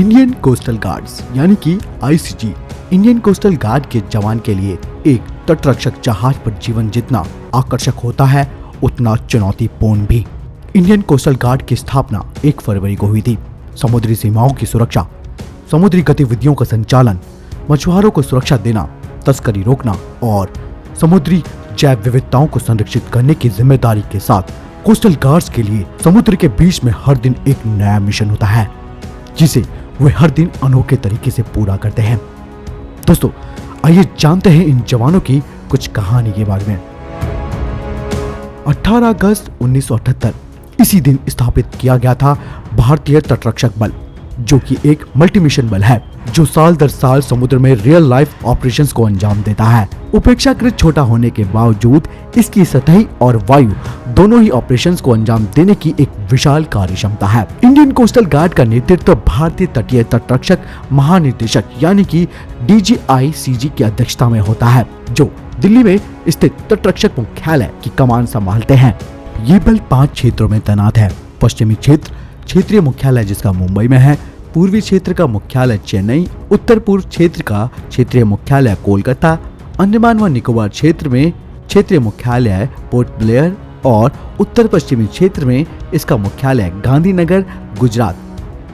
Indian coastal guards यानी कि ICG Indian coastal guard के जवान के लिए एक तटरक्षक जहाज पर जीवन जितना आकर्षक होता है उतना चुनौतीपूर्ण भी। इंडियन कोस्टल गार्ड की स्थापना 1 फरवरी को हुई थी। समुद्री सीमाओं की सुरक्षा, समुद्री गतिविधियों का संचालन, मछुआरों को सुरक्षा देना, तस्करी रोकना और समुद्री जैव विविधताओं को संरक्षित करने की जिम्मेदारी के साथ कोस्टल गार्ड्स के लिए समुद्र के बीच में हर दिन एक नया मिशन होता है जिसे वे हर दिन अनोखे तरीके से पूरा करते हैं। दोस्तों, आइए जानते हैं इन जवानों की कुछ कहानी के बारे में। 18 अगस्त 1978 इसी दिन स्थापित किया गया था भारतीय तटरक्षक बल, जो कि एक मल्टी मिशन बल है जो साल दर साल समुद्र में रियल लाइफ ऑपरेशंस को अंजाम देता है। उपेक्षाकृत छोटा होने के बावजूद इसकी सतही और वायु दोनों ही ऑपरेशंस को अंजाम देने की एक विशाल कार्य क्षमता है। इंडियन कोस्टल गार्ड का नेतृत्व भारतीय तटीय तटरक्षक महानिदेशक यानी कि DGICG की अध्यक्षता में होता है, जो दिल्ली में स्थित तटरक्षक मुख्यालय की कमान संभालते हैं। ये बल 5 क्षेत्रों में तैनात है। पश्चिमी क्षेत्र क्षेत्रीय मुख्यालय जिसका मुंबई में है, पूर्वी क्षेत्र का मुख्यालय चेन्नई, उत्तर पूर्व क्षेत्र का क्षेत्रीय मुख्यालय कोलकाता, अंडमान व निकोबार क्षेत्र में क्षेत्रीय मुख्यालय पोर्ट ब्लेयर और उत्तर पश्चिमी क्षेत्र में इसका मुख्यालय गांधीनगर गुजरात।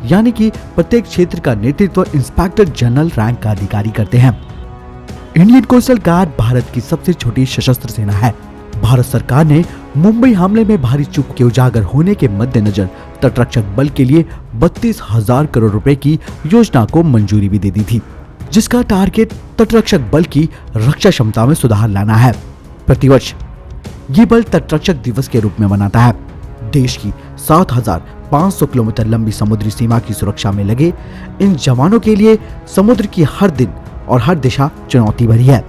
यानी कि प्रत्येक क्षेत्र का नेतृत्व इंस्पेक्टर जनरल रैंक का अधिकारी करते हैं। इंडियन कोस्टल गार्ड भारत की सबसे छोटी सशस्त्र सेना है। भारत सरकार ने मुंबई हमले में भारी चूक के उजागर होने के मद्देनजर तटरक्षक बल के लिए 32,000 करोड़ रुपए की योजना को मंजूरी भी दे दी थी, जिसका टारगेट तटरक्षक बल की रक्षा क्षमता में सुधार लाना है। प्रतिवर्ष ये बल तटरक्षक दिवस के रूप में मनाता है। देश की 7,500 किलोमीटर लंबी समुद्री सीमा की सुरक्षा में लगे इन जवानों के लिए समुद्र की हर दिन और हर दिशा चुनौती भरी है।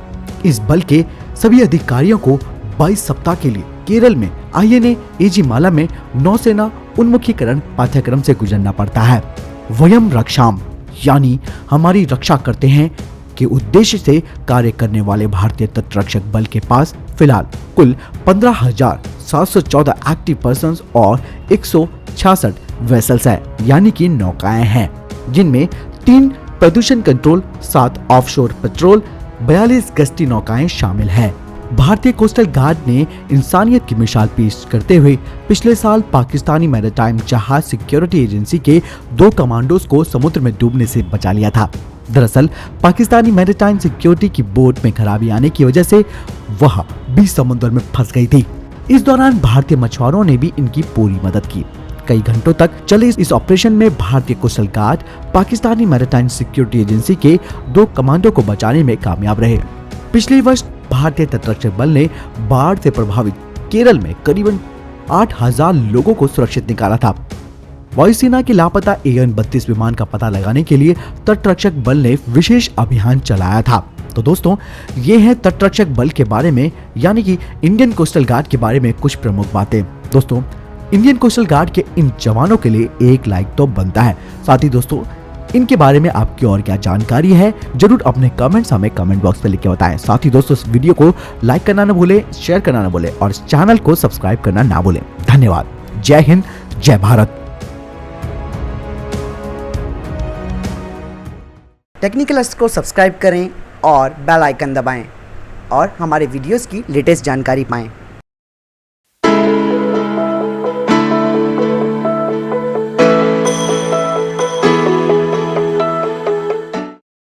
इस बल के सभी अधिकारियों को 22 सप्ताह के लिए केरल में INA AG माला में नौसेना उन्मुखीकरण पाठ्यक्रम से गुजरना पड़ता है। वयम रक्षाम यानी हमारी रक्षा करते हैं के उद्देश्य से कार्य करने वाले भारतीय तटरक्षक बल के पास फिलहाल कुल 15,714 एक्टिव पर्सन्स और 166 वेसल्स है, यानी कि नौकाएं हैं, जिनमें 3 प्रदूषण कंट्रोल, 7 ऑफशोर पेट्रोल, 42 गश्ती नौकाएं शामिल हैं। भारतीय कोस्टल गार्ड ने इंसानियत की मिसाल पेश करते हुए पिछले साल पाकिस्तानी मैरीटाइम जहाज सिक्योरिटी एजेंसी के 2 कमांडोज को समुद्र में डूबने से बचा लिया था। दरअसल पाकिस्तानी मैरीटाइम सिक्योरिटी की बोट में खराबी आने की वजह से वह भी समुद्र में फंस गई थी। इस दौरान भारतीय मछुआरों ने भी इनकी पूरी मदद की। कई घंटों तक चले इस ऑपरेशन में भारतीय coastal guard Pakistani maritime security agency के 2 कमांडो को बचाने में कामयाब रहे। पिछले वर्ष भारतीय तटरक्षक बल ने बाढ़ से प्रभावित केरल में करीबन 8,000 लोगों को सुरक्षित निकाला था। वायुसेना के लापता AN-32 विमान का पता लगाने के लिए तटरक्षक बल ने विशेष अभियान चलाया था। तो दोस्तों, ये है तटरक्षक बल के बारे में यानी कि इंडियन कोस्टल गार्ड के बारे में कुछ प्रमुख बातें। दोस्तों, इंडियन कोस्टल गार्ड के इन जवानों के लिए एक लाइक तो बनता है। साथ ही दोस्तों, इनके बारे में आपकी और क्या जानकारी है जरूर अपने कमेंट्स हमें कमेंट बॉक्स में लिख के बताएं। साथ ही दोस्तों, इस वीडियो को लाइक करना ना भूलें, शेयर करना ना भूलें और इस चैनल को सब्सक्राइब करना ना भूलें। धन्यवाद। जय हिंद, जय भारत। टेक्निकल अस्त्र को सब्सक्राइब करें और बेल आइकन दबाएं और हमारे वीडियोस की लेटेस्ट जानकारी पाएं।